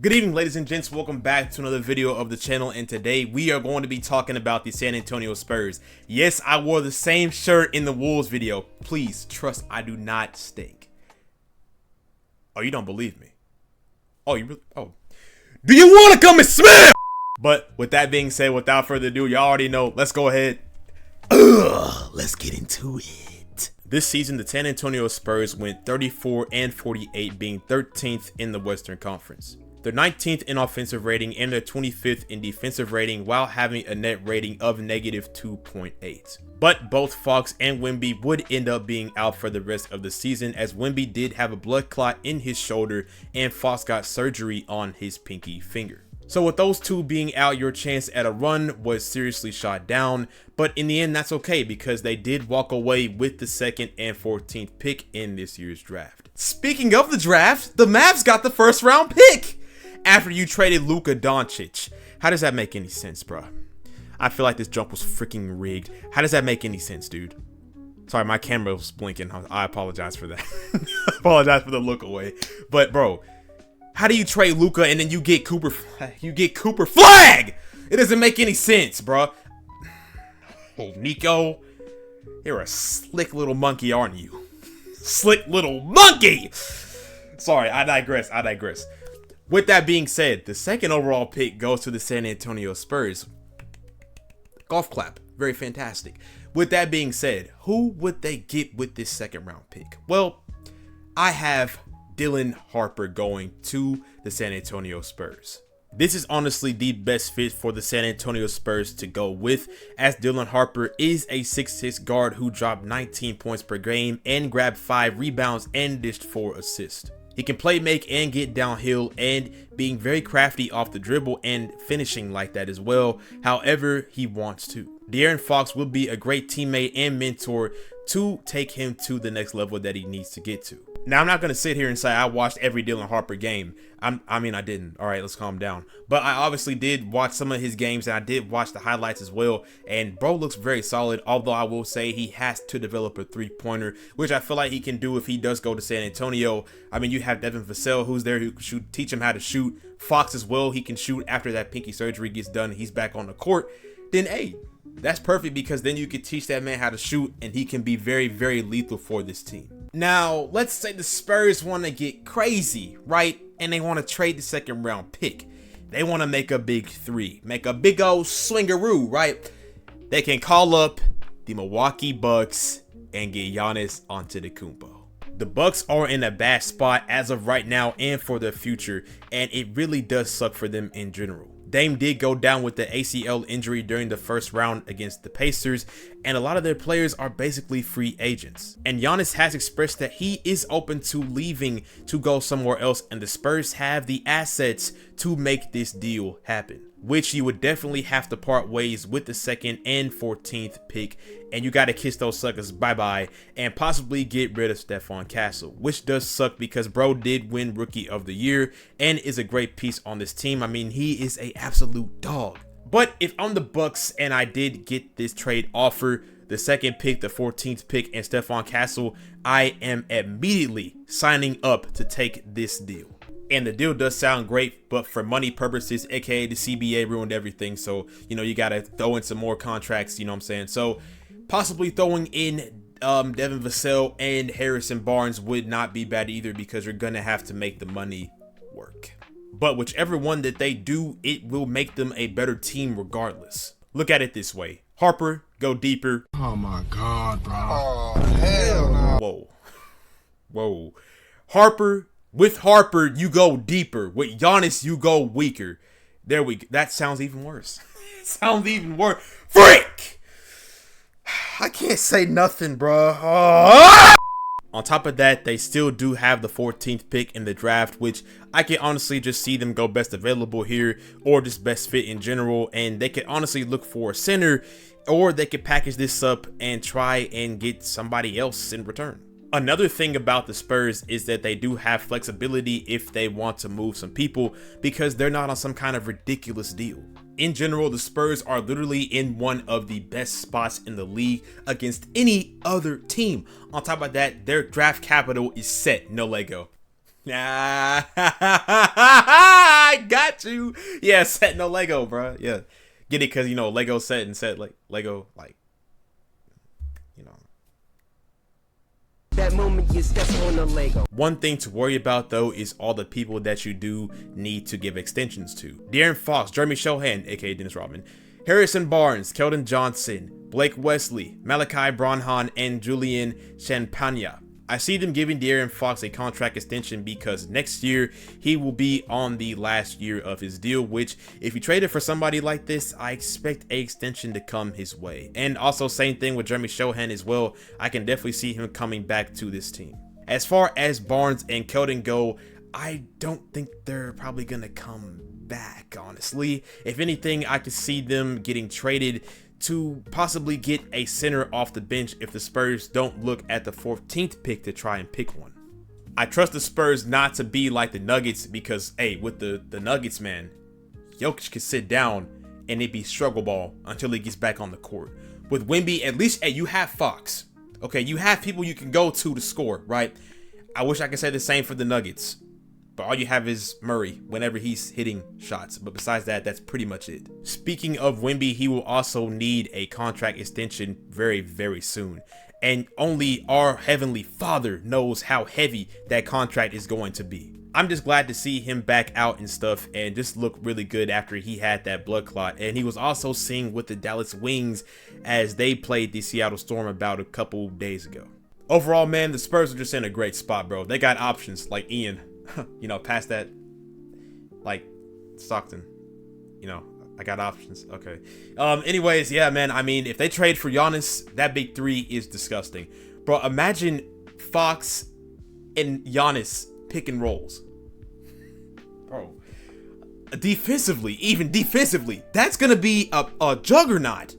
Good evening, ladies and gents. Welcome back to another video of the channel, and today we are going to be talking about the San Antonio Spurs. Yes, I wore the same shirt in the Wolves video. Please trust I do not stink. Oh, you don't believe me? Oh, you really? Oh, do you want to come and smell? But with that being said, without further ado, y'all already know. Let's go ahead. Let's get into it. This season, the San Antonio Spurs went 34-48, being 13th in the Western Conference. They're 19th in offensive rating and they're 25th in defensive rating while having a net rating of -2.8. But both Fox and Wemby would end up being out for the rest of the season, as Wemby did have a blood clot in his shoulder and Fox got surgery on his pinky finger. So with those two being out, your chance at a run was seriously shot down, but in the end that's okay because they did walk away with the 2nd and 14th pick in this year's draft. Speaking of the draft, the Mavs got the first round pick after you traded Luka Doncic. How does that make any sense, bro? I feel like this jump was freaking rigged. How does that make any sense, dude? Sorry, my camera was blinking. I apologize for that. I apologize for the look away. But bro, how do you trade Luka and then you get Cooper Flag? It doesn't make any sense, bro. Oh, Nico, you're a slick little monkey, aren't you? Slick little monkey. Sorry, I digress. With that being said, the 2nd overall pick goes to the San Antonio Spurs. Golf clap. Very fantastic. With that being said, who would they get with this 2nd round pick? Well, I have Dylan Harper going to the San Antonio Spurs. This is honestly the best fit for the San Antonio Spurs to go with, as Dylan Harper is a 6'6" guard who dropped 19 points per game and grabbed 5 rebounds and dished 4 assists. He can play make and get downhill, and being very crafty off the dribble and finishing like that as well, however he wants to. De'Aaron Fox will be a great teammate and mentor to take him to the next level that he needs to get to. Now, I'm not going to sit here and say I watched every Dylan Harper game. I mean, I didn't. All right, let's calm down. But I obviously did watch some of his games, and I did watch the highlights as well. And bro looks very solid, although I will say he has to develop a three-pointer, which I feel like he can do if he does go to San Antonio. I mean, you have Devin Vassell, who's there who can teach him how to shoot. Fox as well, he can shoot after that pinky surgery gets done. He's back on the court. Then, hey, that's perfect because then you can teach that man how to shoot, and he can be very, very lethal for this team. Now, let's say the Spurs want to get crazy, right? And they want to trade the 2nd round pick. They want to make a big 3, make a big old swingaroo, right? They can call up the Milwaukee Bucks and get Giannis Antetokounmpo. The Bucks are in a bad spot as of right now and for the future, and it really does suck for them in general. Dame did go down with the ACL injury during the 1st round against the Pacers, and a lot of their players are basically free agents. And Giannis has expressed that he is open to leaving to go somewhere else, and the Spurs have the assets to make this deal happen, which you would definitely have to part ways with the 2nd and 14th pick, and you got to kiss those suckers bye-bye and possibly get rid of Stephon Castle, which does suck because bro did win Rookie of the Year and is a great piece on this team. I mean, he is a absolute dog. But if I'm the Bucks and I did get this trade offer, the 2nd pick, the 14th pick, and Stephon Castle, I am immediately signing up to take this deal. And the deal does sound great, but for money purposes, aka the CBA ruined everything. So, you know, you got to throw in some more contracts, you know what I'm saying? So possibly throwing in Devin Vassell and Harrison Barnes would not be bad either, because you're going to have to make the money work. But whichever one that they do, it will make them a better team regardless. Look at it this way. Harper, go deeper. Oh my God, bro. Oh, hell no. Whoa. With Harper, you go deeper. With Giannis, you go weaker. There we go. That sounds even worse. Sounds even worse. Freak! I can't say nothing, bro. Oh! On top of that, they still do have the 14th pick in the draft, which I can honestly just see them go best available here, or just best fit in general. And they could honestly look for a center, or they could package this up and try and get somebody else in return. Another thing about the Spurs is that they do have flexibility if they want to move some people, because they're not on some kind of ridiculous deal. In general, the Spurs are literally in one of the best spots in the league against any other team. On top of that, their draft capital is set, no Lego. Nah, I got you. Yeah, set no Lego, bro. Yeah, get it because you know Lego set and set like Lego like you know. That moment you step on the Lego. One thing to worry about though is all the people that you do need to give extensions to. De'Aaron Fox, Jeremy Shohan, aka Dennis Rodman, Harrison Barnes, Keldon Johnson, Blake Wesley, Malachi Branhan, and Julian Champagne. I see them giving De'Aaron Fox a contract extension because next year he will be on the last year of his deal, which if you traded for somebody like this, I expect a extension to come his way. And also same thing with Jeremy Shohan as well. I can definitely see him coming back to this team. As far as Barnes and Keldon go, I don't think they're probably going to come back, honestly. If anything, I could see them getting traded to possibly get a center off the bench if the Spurs don't look at the 14th pick to try and pick one. I trust the Spurs not to be like the Nuggets because, hey, with the Nuggets, man, Jokic could sit down and it be struggle ball until he gets back on the court. With Wemby, at least, hey, you have Fox. Okay, you have people you can go to score, right? I wish I could say the same for the Nuggets. But all you have is Murray whenever he's hitting shots. But besides that, that's pretty much it. Speaking of Wemby, he will also need a contract extension very, very soon. And only our Heavenly Father knows how heavy that contract is going to be. I'm just glad to see him back out and stuff and just look really good after he had that blood clot. And he was also seen with the Dallas Wings as they played the Seattle Storm about a couple days ago. Overall, man, the Spurs are just in a great spot, bro. They got options like Ian. You know, past that, like Stockton, you know, I got options. Okay. Anyways, yeah, man. I mean, if they trade for Giannis, that big three is disgusting, bro. Imagine Fox and Giannis pick and rolls, bro. Defensively, even defensively, that's gonna be a juggernaut.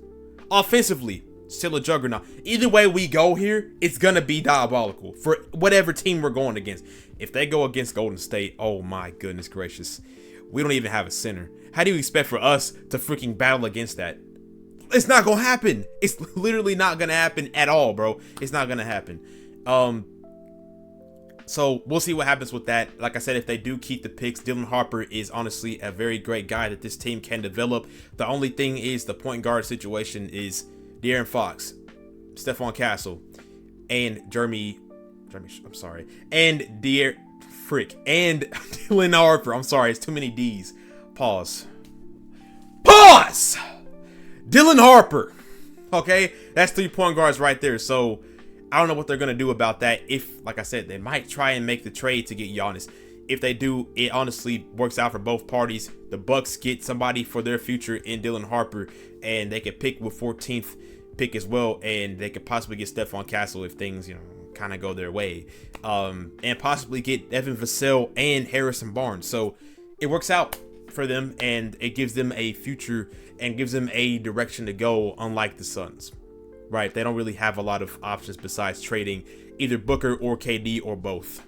Offensively, still a juggernaut. Either way we go here, it's gonna be diabolical for whatever team we're going against. If they go against Golden State, oh my goodness gracious, we don't even have a center. How do you expect for us to freaking battle against that? It's not gonna happen. It's literally not gonna happen at all, bro. It's not gonna happen. So we'll see what happens with that. Like I said, if they do keep the picks, Dylan Harper is honestly a very great guy that this team can develop. The only thing is the point guard situation is De'Aaron Fox, Stephon Castle, and and Dylan Harper. I'm sorry, it's too many D's. Pause. Dylan Harper. Okay, that's 3 point guards right there. So I don't know what they're gonna do about that. If, like I said, they might try and make the trade to get Giannis. If they do, it honestly works out for both parties. The Bucks get somebody for their future in Dylan Harper, and they could pick with 14th pick as well, and they could possibly get Stephon Castle if things, you know, kind of go their way, and possibly get Evan Vassell and Harrison Barnes. So it works out for them, and it gives them a future and gives them a direction to go, unlike the Suns, right? They don't really have a lot of options besides trading either Booker or KD or both.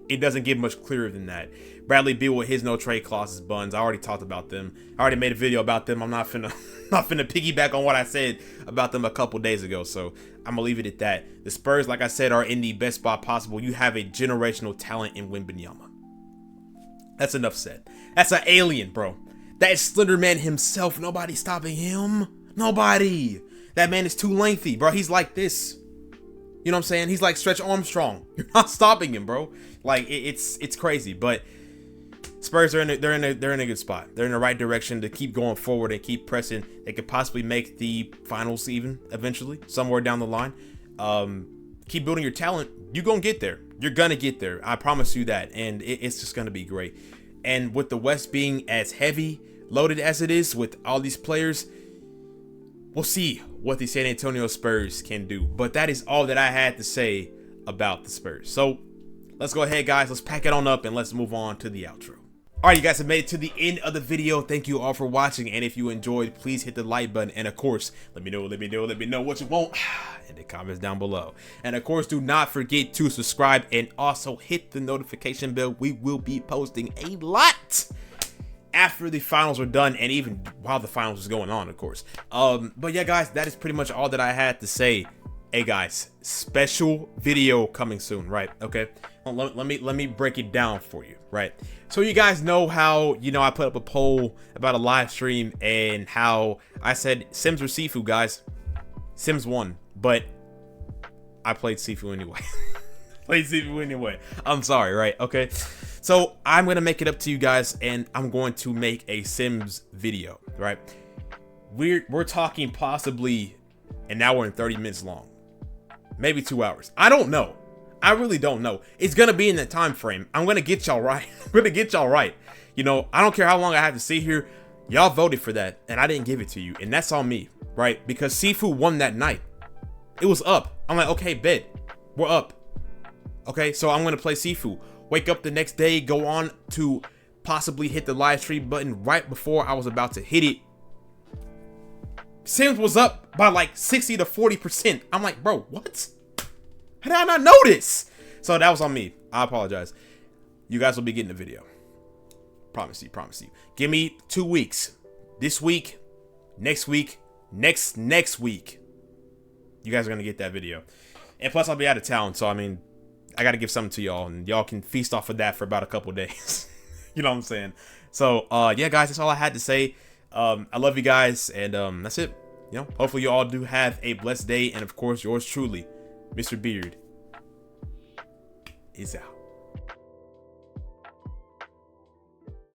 It doesn't get much clearer than that. Bradley Beal with his no trade clauses buns. I already talked about them. I already made a video about them. I'm not finna piggyback on what I said about them a couple days ago. So I'm gonna leave it at that. The Spurs, like I said, are in the best spot possible. You have a generational talent in Wembanyama. That's enough said. That's an alien, bro. That is Slender Man himself. Nobody's stopping him. Nobody. That man is too lengthy, bro. He's like this. You know what I'm saying? He's like Stretch Armstrong. You're not stopping him, bro. Like it's crazy. But Spurs are they're in a good spot. They're in the right direction to keep going forward and keep pressing. They could possibly make the finals even eventually, somewhere down the line. Keep building your talent. You're gonna get there. You're gonna get there. I promise you that. And it's just gonna be great. And with the West being as heavy loaded as it is with all these players, we'll see what the San Antonio Spurs can do. But that is all that I had to say about the Spurs. So let's go ahead, guys. Let's pack it on up and let's move on to the outro. All right, you guys have made it to the end of the video. Thank you all for watching. And if you enjoyed, please hit the like button. And of course, let me know what you want in the comments down below. And of course, do not forget to subscribe and also hit the notification bell. We will be posting a lot after the finals are done, and even while the finals is going on, of course. But yeah, guys, that is pretty much all that I had to say. Hey guys, special video coming soon, right? Okay, let me break it down for you, right? So you guys know how, you know, I put up a poll about a live stream and how I said Sims or Sifu, guys. Sims won, but I played Sifu anyway. Played Sifu anyway. I'm sorry, right? Okay. So I'm gonna make it up to you guys, and I'm going to make a Sims video, right? We're talking possibly an hour and 30 minutes long, maybe 2 hours. I don't know. I really don't know. It's gonna be in that time frame. I'm gonna get y'all right. I'm gonna get y'all right. You know, I don't care how long I have to sit here. Y'all voted for that, and I didn't give it to you, and that's on me, right? Because Sifu won that night. It was up. I'm like, okay, bet. We're up. Okay, so I'm gonna play Sifu. Wake up the next day, go on to possibly hit the live stream button right before I was about to hit it. Sims was up by like 60 to 40%. I'm like, bro, what? How did I not know this? So that was on me. I apologize. You guys will be getting the video. Promise you, promise you. Give me 2 weeks. This week, next week, next week. You guys are gonna get that video. And plus I'll be out of town, so I mean, I gotta give something to y'all, and y'all can feast off of that for about a couple days. You know what I'm saying? So yeah, guys, that's all I had to say. I love you guys, and that's it. You know, hopefully you all do have a blessed day, and of course yours truly, Mr. Beard, is out.